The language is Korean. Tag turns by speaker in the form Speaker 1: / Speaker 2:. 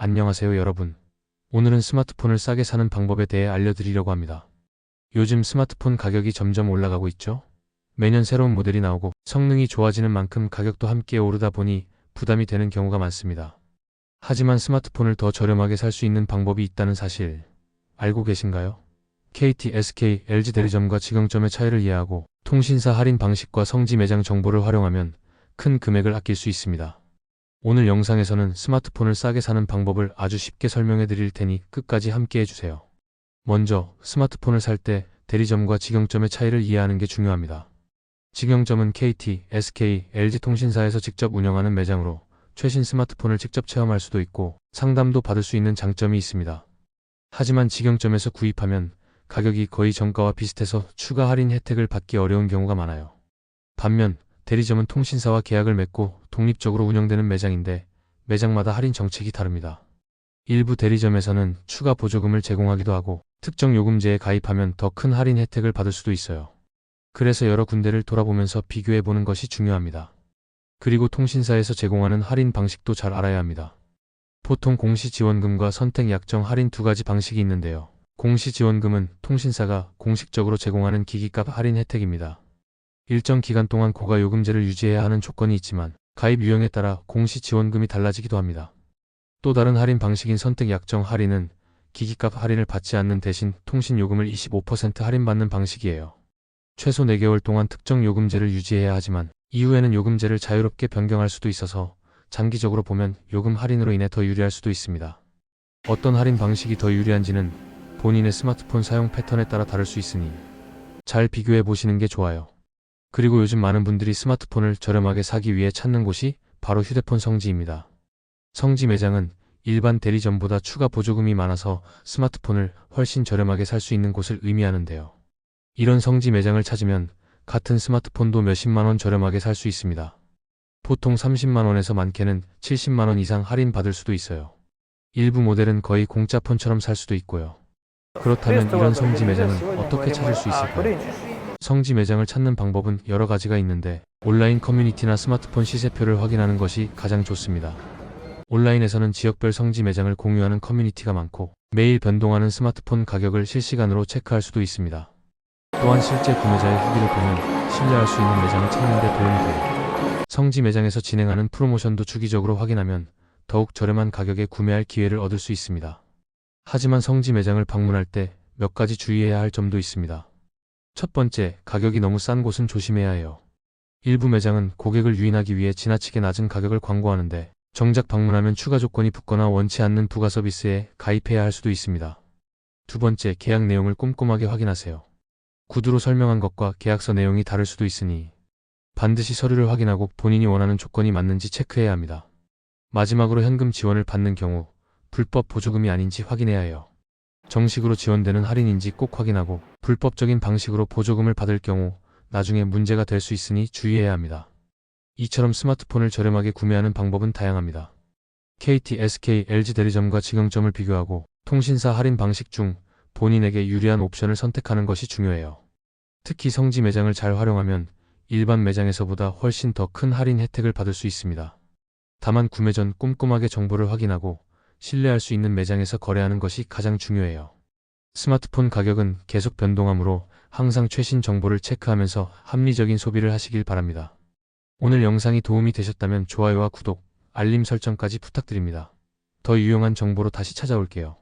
Speaker 1: 안녕하세요 여러분. 오늘은 스마트폰을 싸게 사는 방법에 대해 알려드리려고 합니다. 요즘 스마트폰 가격이 점점 올라가고 있죠? 매년 새로운 모델이 나오고 성능이 좋아지는 만큼 가격도 함께 오르다 보니 부담이 되는 경우가 많습니다. 하지만 스마트폰을 더 저렴하게 살 수 있는 방법이 있다는 사실 알고 계신가요? KT, SK, LG 대리점과 직영점의 차이를 이해하고 통신사 할인 방식과 성지 매장 정보를 활용하면 큰 금액을 아낄 수 있습니다. 오늘 영상에서는 스마트폰을 싸게 사는 방법을 아주 쉽게 설명해 드릴 테니 끝까지 함께 해주세요. 먼저 스마트폰을 살 때 대리점과 직영점의 차이를 이해하는 게 중요합니다. 직영점은 KT, SK, LG 통신사에서 직접 운영하는 매장으로 최신 스마트폰을 직접 체험할 수도 있고 상담도 받을 수 있는 장점이 있습니다. 하지만 직영점에서 구입하면 가격이 거의 정가와 비슷해서 추가 할인 혜택을 받기 어려운 경우가 많아요. 반면 대리점은 통신사와 계약을 맺고 독립적으로 운영되는 매장인데 매장마다 할인 정책이 다릅니다. 일부 대리점에서는 추가 보조금을 제공하기도 하고 특정 요금제에 가입하면 더 큰 할인 혜택을 받을 수도 있어요. 그래서 여러 군데를 돌아보면서 비교해 보는 것이 중요합니다. 그리고 통신사에서 제공하는 할인 방식도 잘 알아야 합니다. 보통 공시지원금과 선택약정 할인 두 가지 방식이 있는데요. 공시지원금은 통신사가 공식적으로 제공하는 기기값 할인 혜택입니다. 일정 기간 동안 고가 요금제를 유지해야 하는 조건이 있지만 가입 유형에 따라 공시지원금이 달라지기도 합니다. 또 다른 할인 방식인 선택약정 할인은 기기값 할인을 받지 않는 대신 통신요금을 25% 할인받는 방식이에요. 최소 4개월 동안 특정 요금제를 유지해야 하지만 이후에는 요금제를 자유롭게 변경할 수도 있어서 장기적으로 보면 요금 할인으로 인해 더 유리할 수도 있습니다. 어떤 할인 방식이 더 유리한지는 본인의 스마트폰 사용 패턴에 따라 다를 수 있으니 잘 비교해 보시는 게 좋아요. 그리고 요즘 많은 분들이 스마트폰을 저렴하게 사기 위해 찾는 곳이 바로 휴대폰 성지입니다. 성지 매장은 일반 대리점보다 추가 보조금이 많아서 스마트폰을 훨씬 저렴하게 살 수 있는 곳을 의미하는데요. 이런 성지 매장을 찾으면 같은 스마트폰도 몇십만 원 저렴하게 살 수 있습니다. 보통 30만 원에서 많게는 70만 원 이상 할인 받을 수도 있어요. 일부 모델은 거의 공짜 폰처럼 살 수도 있고요. 그렇다면 이런 성지 매장은 어떻게 찾을 수 있을까요? 성지 매장을 찾는 방법은 여러 가지가 있는데 온라인 커뮤니티나 스마트폰 시세표를 확인하는 것이 가장 좋습니다. 온라인에서는 지역별 성지 매장을 공유하는 커뮤니티가 많고 매일 변동하는 스마트폰 가격을 실시간으로 체크할 수도 있습니다. 또한 실제 구매자의 후기를 보면 신뢰할 수 있는 매장을 찾는 데 도움이 돼요. 성지 매장에서 진행하는 프로모션도 주기적으로 확인하면 더욱 저렴한 가격에 구매할 기회를 얻을 수 있습니다. 하지만 성지 매장을 방문할 때 몇 가지 주의해야 할 점도 있습니다. 첫 번째, 가격이 너무 싼 곳은 조심해야 해요. 일부 매장은 고객을 유인하기 위해 지나치게 낮은 가격을 광고하는데 정작 방문하면 추가 조건이 붙거나 원치 않는 부가 서비스에 가입해야 할 수도 있습니다. 두 번째, 계약 내용을 꼼꼼하게 확인하세요. 구두로 설명한 것과 계약서 내용이 다를 수도 있으니 반드시 서류를 확인하고 본인이 원하는 조건이 맞는지 체크해야 합니다. 마지막으로 현금 지원을 받는 경우 불법 보조금이 아닌지 확인해야 해요. 정식으로 지원되는 할인인지 꼭 확인하고 불법적인 방식으로 보조금을 받을 경우 나중에 문제가 될 수 있으니 주의해야 합니다. 이처럼 스마트폰을 저렴하게 구매하는 방법은 다양합니다. KT, SK, LG 대리점과 직영점을 비교하고 통신사 할인 방식 중 본인에게 유리한 옵션을 선택하는 것이 중요해요. 특히 성지 매장을 잘 활용하면 일반 매장에서보다 훨씬 더 큰 할인 혜택을 받을 수 있습니다. 다만 구매 전 꼼꼼하게 정보를 확인하고 신뢰할 수 있는 매장에서 거래하는 것이 가장 중요해요. 스마트폰 가격은 계속 변동하므로 항상 최신 정보를 체크하면서 합리적인 소비를 하시길 바랍니다. 오늘 영상이 도움이 되셨다면 좋아요와 구독, 알림 설정까지 부탁드립니다. 더 유용한 정보로 다시 찾아올게요.